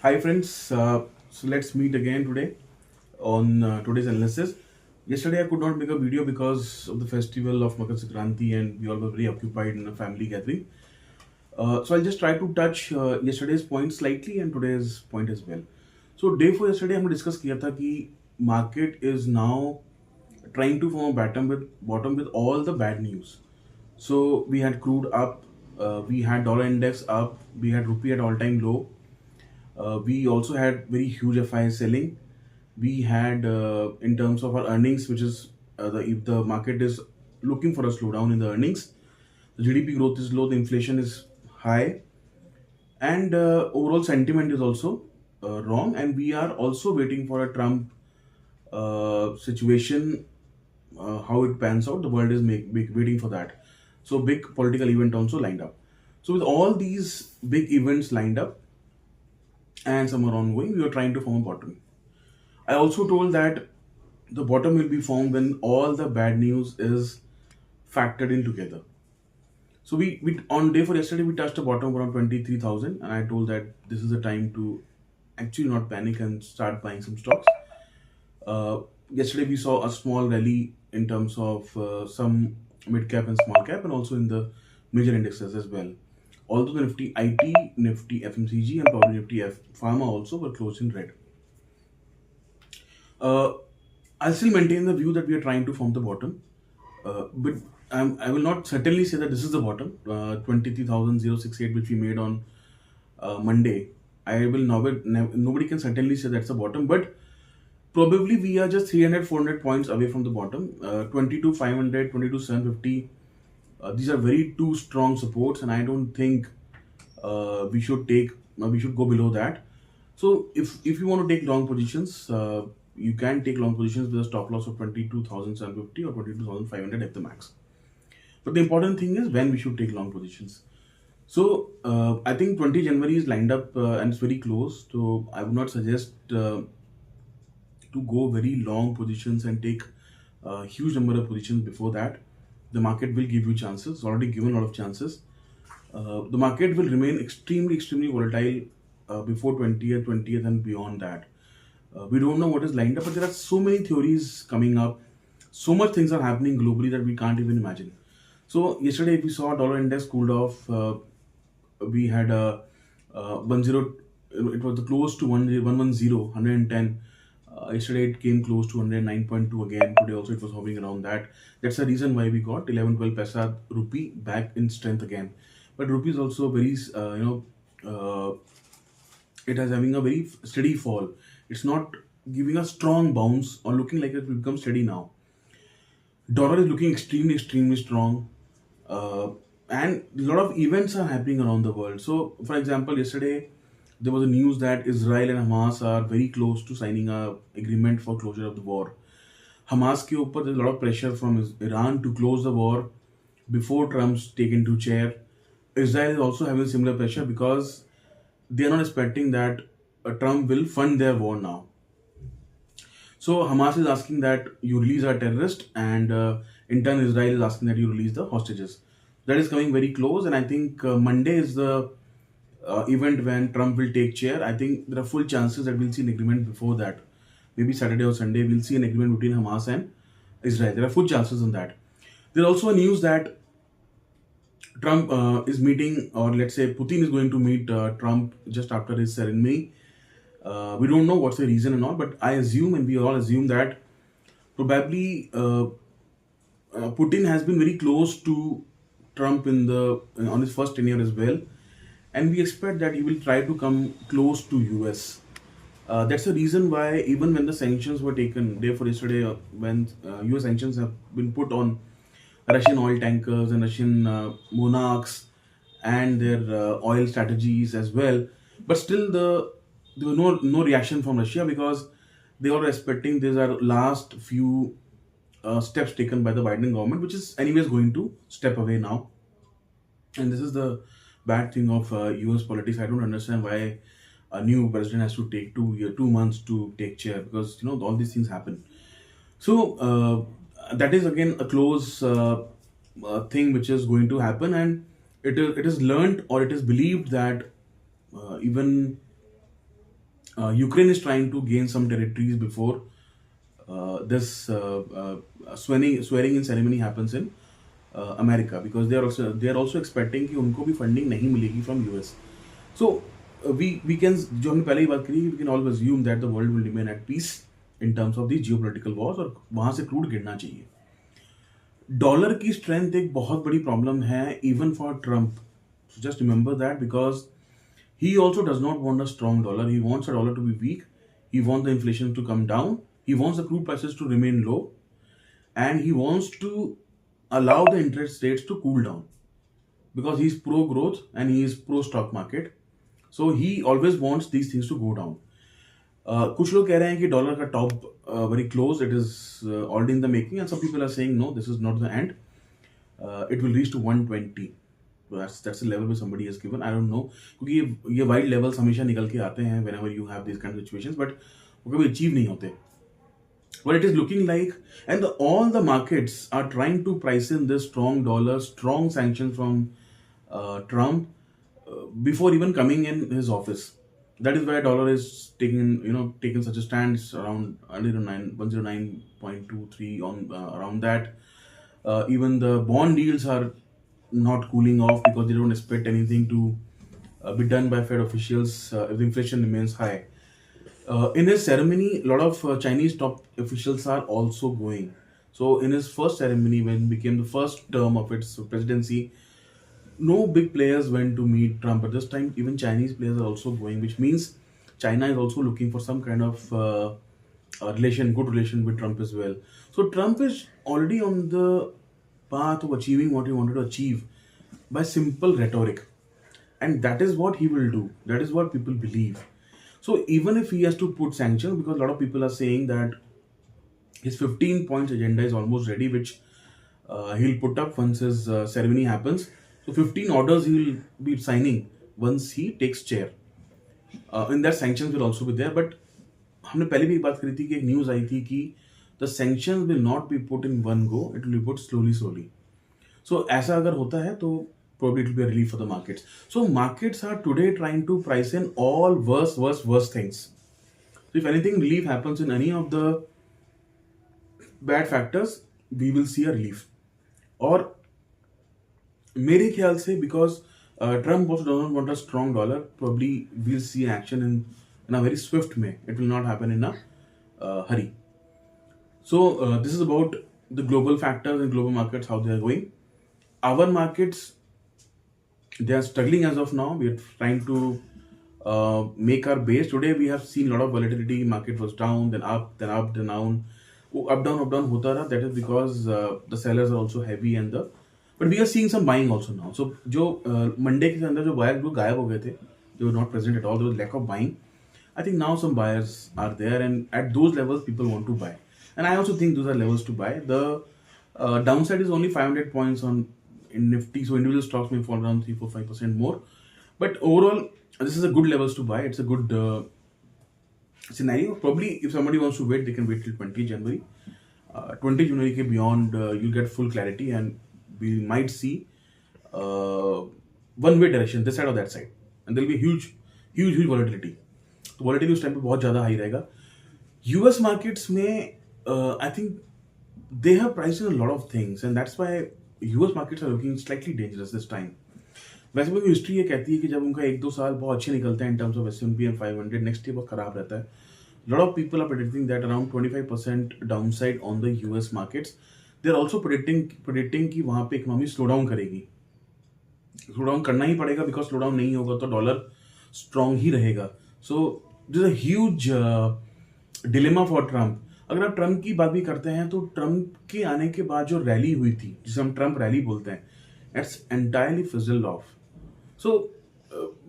Hi friends, so let's meet again today on today's analysis. Yesterday I could not make a video because of the festival of Makar Sankranti and we all were very occupied in a family gathering. So I'll just try to touch yesterday's point slightly and today's point as well. So day for yesterday हमने discuss किया था कि market is now trying to form a bottom with all the bad news. So we had crude up, we had dollar index up, we had rupee at all time low. We also had very huge FI selling. We had, in terms of our earnings, which is the if the market is looking for a slowdown in the earnings, the GDP growth is low, the inflation is high, and overall sentiment is also wrong. And we are also waiting for a Trump situation, how it pans out. The world is waiting for that. So big political event also lined up. So with all these big events lined up and some are ongoing, we are trying to form a bottom. I also told that the bottom will be formed when all the bad news is factored in together. So we on day for yesterday we touched a bottom around 23,000 and I told that this is the time to actually not panic and start buying some stocks. Uh, Yesterday we saw a small rally in terms of some mid cap and small cap and also in the major indexes as well. Although the Nifty IT, Nifty FMCG and probably Nifty Pharma also were closed in red. Uh, I still maintain the view that we are trying to form the bottom, but I will not certainly say that this is the bottom. 23,068, which we made on Monday. I will nobody can certainly say that's the bottom, but probably we are just 300, 400 points away from the bottom. 22,500, 22,750. These are very two strong supports, and I don't think we should go below that. So if you want to take long positions, you can take long positions with a stop loss of 22,750 or 22,500 at the max. But the important thing is when we should take long positions. So I think 20 January is lined up and it's very close. So I would not suggest to go very long positions and take a huge number of positions before that. The market will give you chances. It's already given a lot of chances. The market will remain extremely volatile before 20th and beyond that. We don't know what is lined up, but there are so many theories coming up. So much things are happening globally that we can't even imagine. So yesterday we saw dollar index cooled off. We had a 10. It was close to 110. Yesterday it came close to 109.2 again. Today also it was hovering around that. That's the reason why we got 11-12 paisa rupee back in strength again. But rupee is also very it is having a very steady fall. It's not giving a strong bounce or looking like it will become steady now. Dollar is looking extremely strong, and a lot of events are happening around the world. So, for example, yesterday there was a news that Israel and Hamas are very close to signing a agreement for closure of the war. Hamas के ऊपर there's a lot of pressure from Iran to close the war before Trump's taken to chair. Israel is also having similar pressure because they are not expecting that Trump will fund their war now. So Hamas is asking that you release our terrorist, and in turn Israel is asking that you release the hostages. That is coming very close, and I think Monday is the event when Trump will take chair. I think there are full chances that we'll see an agreement before that. Maybe Saturday or Sunday, we'll see an agreement between Hamas and Israel. There are full chances on that. There's also a news that Trump is meeting, or let's say Putin is going to meet Trump just after his ceremony. We don't know what's the reason and all, but I assume, and we all assume that probably Putin has been very close to Trump on his first tenure as well, and we expect that he will try to come close to US. That's the reason why even when the sanctions were taken, day for yesterday, when US sanctions have been put on Russian oil tankers and Russian monarchs and their oil strategies as well, but still there was no reaction from Russia because they were expecting these are last few steps taken by the Biden government, which is anyways going to step away now. And this is the bad thing of US politics. I don't understand why a new president has to take 2 months to take chair, because all these things happen. So that is again a close thing which is going to happen, and it is learned or it is believed that even Ukraine is trying to gain some territories before this swearing in ceremony happens in America, because they are also expecting कि उनको भी funding नहीं मिलेगी from US. So we can, जो हमने पहले ही बात करी, we can all assume that the world will remain at peace in terms of the geopolitical wars, और वहाँ से क्रूड गिरना चाहिए. डॉलर की स्ट्रेंथ एक बहुत बड़ी प्रॉब्लम है even for Trump. Just remember that, because he also does not want a strong dollar. He wants a dollar to be weak. He wants the inflation to come down. He wants the crude prices to remain low. And he wants to allow the interest rates to cool down. Because he's pro-growth and he is pro-stock market. So he always wants these things to go down. कुछ लोग कह रहे हैं कि dollar का top very close, it is already in the making, and some people are saying no, this is not the end. It will reach to 120. So that's the level where somebody has given. I don't know, क्योंकि ये wide levels हमेशा निकल के आते हैं whenever you have these kind of situations, but वो कभी achieve नहीं होते. But it is looking like, and all the markets are trying to price in this strong dollar, strong sanctions from Trump before even coming in his office. That is why dollar is taking such a stand. It's around 109.23 on around that. Even the bond yields are not cooling off because they don't expect anything to be done by Fed officials if the inflation remains high. In his ceremony, a lot of Chinese top officials are also going. So in his first ceremony, when it became the first term of its presidency, no big players went to meet Trump. But this time, even Chinese players are also going, which means China is also looking for some kind of good relation with Trump as well. So Trump is already on the path of achieving what he wanted to achieve by simple rhetoric. And that is what he will do. That is what people believe. So even if he has to put sanctions, because a lot of people are saying that his 15 points agenda is almost ready, which he'll put up once his ceremony happens. So 15 orders he will be signing once he takes chair. In that, sanctions will also be there. But हमने पहले भी बात करी थी कि एक news आई थी कि the sanctions will not be put in one go. It will be put slowly. So ऐसा अगर होता है तो probably it will be a relief for the markets. So markets are today trying to price in all worse things. So if anything relief happens in any of the bad factors, we will see a relief. और मेरे ख्याल से because Trump also does not want a strong dollar, probably we'll see action in a very swift way. It will not happen in a hurry. So this is about the global factors and global markets, how they are going. Our markets, they are struggling as of now. We are trying to make our base. Today we have seen a lot of volatility. Market was down, then up, then down. Up down hota raha. That is because the sellers are also heavy but we are seeing some buying also now. So जो Monday के अंदर जो buyers जो गायब हो गए थे, they were not present at all. There was lack of buying. I think now some buyers are there, and at those levels people want to buy. And I also think those are levels to buy. The downside is only 500 points in Nifty, so individual stocks may fall around 3-4-5% more. But overall, this is a good levels to buy. It's a good scenario. Probably if somebody wants to wait, they can wait till 20 January. 20 January ke beyond, you'll get full clarity, and we might see one-way direction, this side or that side. And there will be huge volatility. तो volatility उस time पे बहुत ज़्यादा high रहेगा. US markets में I think they have priced in a lot of things, and that's why US markets are looking slightly dangerous this time. वैसे भी history ये कहती है कि जब उनका 1-2 साल बहुत अच्छे निकलते हैं in terms of S&P and 500, next year बहुत खराब रहता है. A lot of people are predicting that around 25% downside on the US markets. They are also predicting कि वहाँ पे इकोनॉमी स्लो डाउन करेगी. स्लो डाउन करना ही पड़ेगा, बिकॉज स्लो डाउन नहीं होगा तो डॉलर स्ट्रॉन्ग ही रहेगा. So this a huge dilemma for Trump. अगर आप ट्रम्प की बात भी करते हैं तो ट्रम्प के आने के बाद जो रैली हुई थी, जिसे हम ट्रम्प रैली बोलते हैं, it's entirely fizzled of. So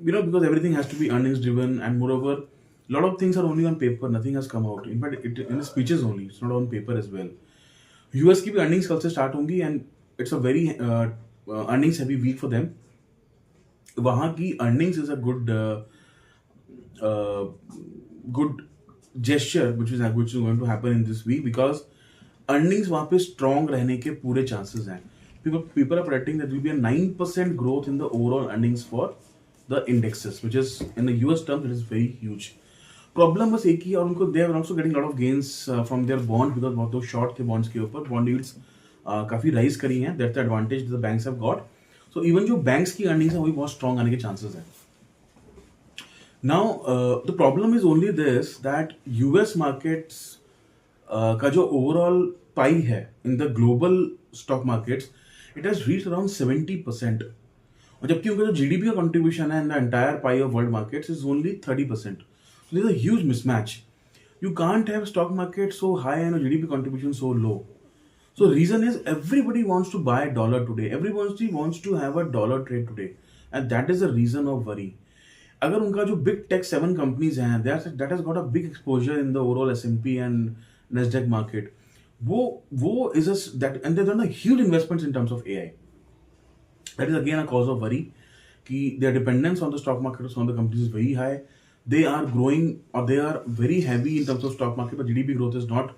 because everything has to be earnings driven, and moreover lot of things are only on paper, nothing has come out. In fact, in the speeches only, it's not on paper as well. US की भी earnings कल से start होंगी, and it's a very earnings heavy week for them. वहाँ की earnings is a good gesture which is going to happen in this week, because earnings वहाँ पे strong रहने के पूरे chances हैं. People are predicting that there will be a 9% growth in the overall earnings for the indexes, which is in the US terms it is very huge. Problem बस एक ही है, और उनको they are also getting lot of gains from their bond, because बहुत लोग short थे bonds के ऊपर, बॉन्ड यील्ड्स काफ़ी राइज करी हैं, that's the advantage the banks have got. So even जो बैंक्स की अर्निंग्स है वो भी बहुत स्ट्रॉन्ग आने के चांसेस हैं. Now the problem is only this that US markets का जो ओवरऑल पाई है in the global stock markets, it has reach around 70%, और जबकि उनका जो जीडीपी का कंट्रीब्यूशन है in the entire pi of world markets is only 30%. So there's a huge mismatch. You can't have stock market so high and a GDP contribution so low. So reason is everybody wants to buy dollar today. Everybody wants to have a dollar trade today, and that is the reason of worry. अगर उनका जो big tech 7 companies हैं, that has got a big exposure in the overall S&P and Nasdaq market. वो is that, and they've done a huge investments in terms of AI. That is again a cause of worry. कि their dependence on the stock market on the companies is very high. They are growing, or they are very heavy in terms of stock market, but GDP growth is not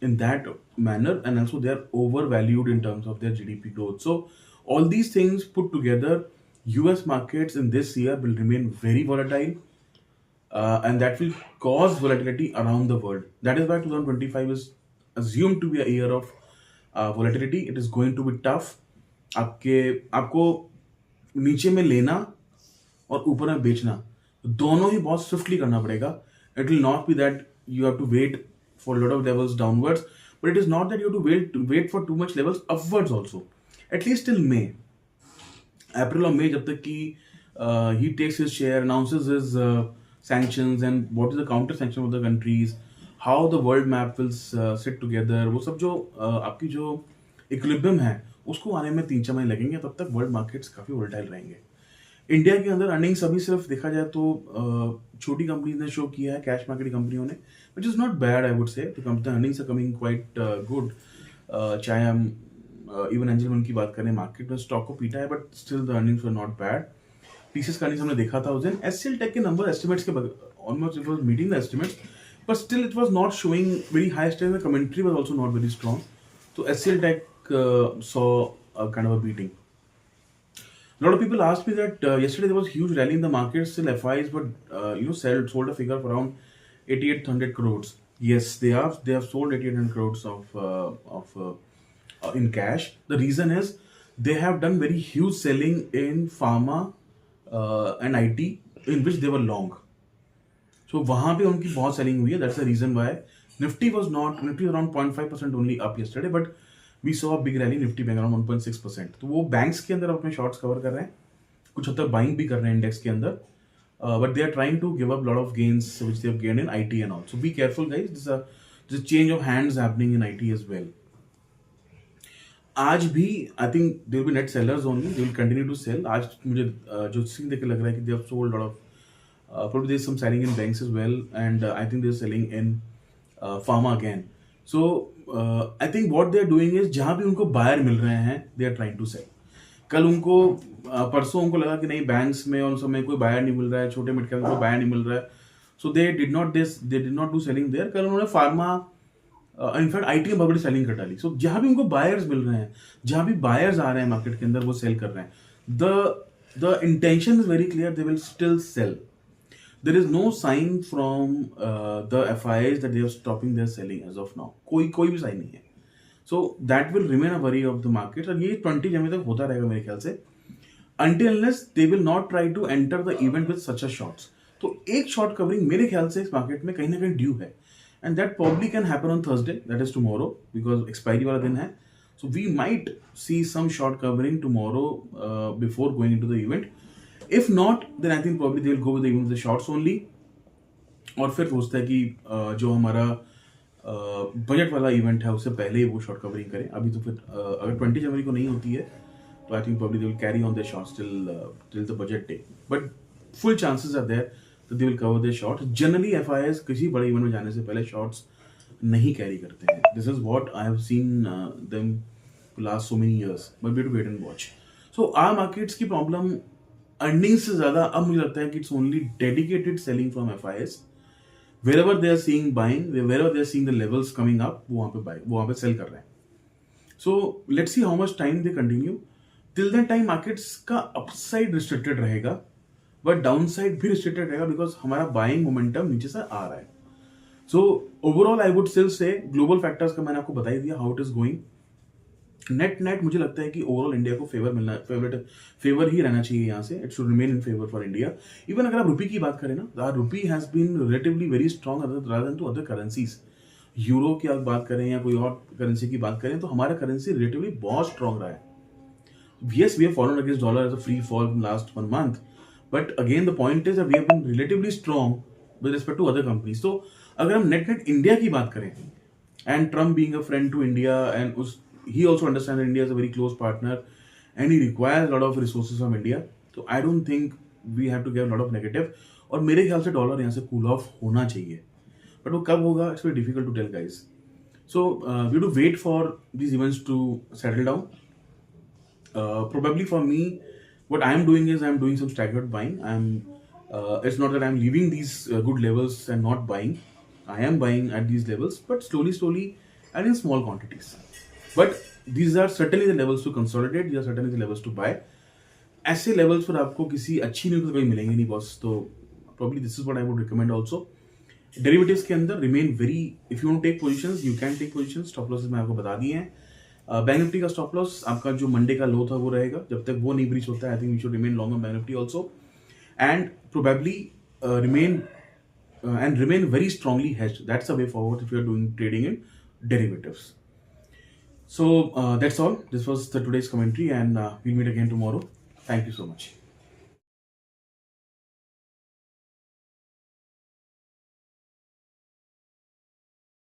in that manner, and also they are overvalued in terms of their GDP growth. So all these things put together, US markets in this year will remain very volatile, and that will cause volatility around the world. That is why 2025 is assumed to be a year of volatility. It is going to be tough. आपको नीचे में लेना और ऊपर में बेचना दोनों ही बहुत स्विफ्टली करना पड़ेगा. It will not be that you have to wait for lot of levels downwards, but it is not that you have to wait for too much levels upwards also, at least till May, अप्रैल और May, जब तक कि he takes his share, announces his sanctions and what is the counter sanction of the countries, how the world map will sit together, वो सब जो आपकी जो इक्विलिब्रियम है उसको आने में 3-4 महीने लगेंगे. तब तक वर्ल्ड मार्केट्स काफ़ी वोलेटाइल रहेंगे. इंडिया के अंदर अर्निंग्स अभी सिर्फ देखा जाए तो छोटी कंपनीज ने शो किया है, कैश मार्केट कंपनियों ने, which is not bad. I would say the earnings are coming quite good. चाहे हम इवन एंजल वन की बात करें, मार्केट में स्टॉक को पीटा है, but still the earnings were not bad. TCS का अर्निंग्स हमने देखा था उस दिन. एचसीएल टेक के नंबर एस्टिमेट्स के almost it was meeting the estimates, but still it was not showing very high stage. The commentary was also not very strong. तो HCL tech saw kind of a beating. A lot of people asked me that yesterday there was huge rally in the market. Still, FIs but sold a figure of around 8,800 crores. Yes, they have sold 8,800 crores of in cash. The reason is they have done very huge selling in pharma and IT, in which they were long. So वहाँ पे उनकी बहुत selling हुई है. That's the reason why Nifty was around 0.5% only up yesterday, but we saw a big rally. Nifty bank around 1.6%. तो वो banks के अंदर अपने शॉर्ट्स कवर कर रहे हैं, कुछ हद तक बाइंग भी कर रहे हैं इंडेक्स के अंदर, but they are trying to give up lot of gains which they have gained in IT and all. So be careful guys, this change of hands happening in IT as well. आज भी I think they will be net sellers only, they will continue to sell. आज मुझे जो scene देख के लग रहा है कि they have sold lot of, probably there is some selling in banks as well, and I think they are selling in pharma again. So I think what they are doing is जहाँ भी उनको buyer मिल रहे हैं they are trying to sell. कल उनको परसों उनको लगा कि नहीं बैंक्स में और उस समय कोई बायर नहीं मिल रहा है, छोटे मिड कैप में कोई बायर नहीं मिल रहा है, so they did not do selling there. कल उन्होंने फार्मा इनफैक्ट आईटी में बहुत बड़ी सेलिंग कर डाली. सो जहाँ भी उनको बायर्स मिल रहे हैं, जहाँ भी बायर्स आ रहे हैं मार्केट के अंदर, वो सेल कर रहे हैं. The intention is very clear, they will still sell. There is no sign from the FIs that they are stopping their selling as of now. कोई भी साइन नहीं है. So that will remain a worry of the market. और ये 20 जनवरी तक होता रहेगा मेरे ख्याल से, until unless they will not try to enter the event with such a shorts. तो एक शॉर्ट कवरिंग मेरे ख्याल से इस मार्केट में कहीं ना कहीं ड्यू है, and that probably can happen on Thursday, that is tomorrow, because expiry वाला दिन है. So we might see some short covering tomorrow before going into the event. If not, then I think probably they will go with the even the shorts only. और फिर सोचता है कि जो हमारा बजट वाला इवेंट है उससे पहले ही वो शॉर्ट कवरिंग करें. अभी तो फिर अगर 20 जनवरी को नहीं होती है तो I think probably they will carry on their shorts till the budget day. But full chances are there that they will cover their shorts. Generally FIs किसी बड़े इवेंट में जाने से पहले शॉर्ट्स नहीं कैरी करते हैं. This is what I have seen them last so many years. But we have to wait and watch. So our markets की प्रॉब्लम अर्निंग्स से ज्यादा अब मुझे लगता है कि it's only dedicated selling from FIs. wherever they are seeing buying, wherever they are seeing the levels coming up, वो वहाँ पे सेल कर रहे हैं. So let's see how much time they continue. Till that time markets का upside restricted रहेगा. But down side भी restricted रहेगा बिकॉज हमारा बाइंग मोमेंटम नीचे से आ रहा है. So overall I would still say global factors का मैंने आपको बता ही दिया how it is going. Net net मुझे लगता है कि ओवरऑल इंडिया को फेवर ही रहना चाहिए यहाँ से. It should remain in favour for India. Even अगर आप रुपी की बात करें ना, रुपी has been relatively very strong rather than to other currencies. Euro की आप बात करें या कोई और करेंसी की बात करें तो हमारा करेंसी रिलेटिवली बहुत स्ट्रॉन्ग रहा है. Yes, we have fallen against dollar as a free fall in last 1 month, but again the point is that we have been relatively strong with respect to other companies. So अगर हम net net India की बात करें and Trump being a friend to India and he also understands that India is a very close partner and he requires a lot of resources from India. So I don't think we have to get a lot of negative. और मेरे ख्याल से dollar यहाँ से cool off होना चाहिए. But वो कब होगा, it's very difficult to tell guys. So we to wait for these events to settle down. Probably for me, what I am doing is I am doing some staggered buying. It's not that I am leaving these good levels and not buying. I am buying at these levels, but slowly and in small quantities. But these are certainly the levels to consolidate. These are certainly the levels to buy. ऐसे levels पर आपको किसी अच्छी news कहीं मिलेंगे नहीं boss. तो probably this is what I would recommend also. Derivatives के अंदर remain very. If you want to take positions, you can take positions. Stop losses मैं आपको बता दिए हैं. बैंक निफ्टी का स्टॉप लॉस आपका जो मंडे का लो था वो रहेगा. जब तक वो नहीं ब्रीच होता है I think we should remain long on bank Nifty also and probably remain very strongly hedged. That's a way forward if you are doing trading in derivatives. So that's all. This was the today's commentary and we'll meet again tomorrow. Thank you so much.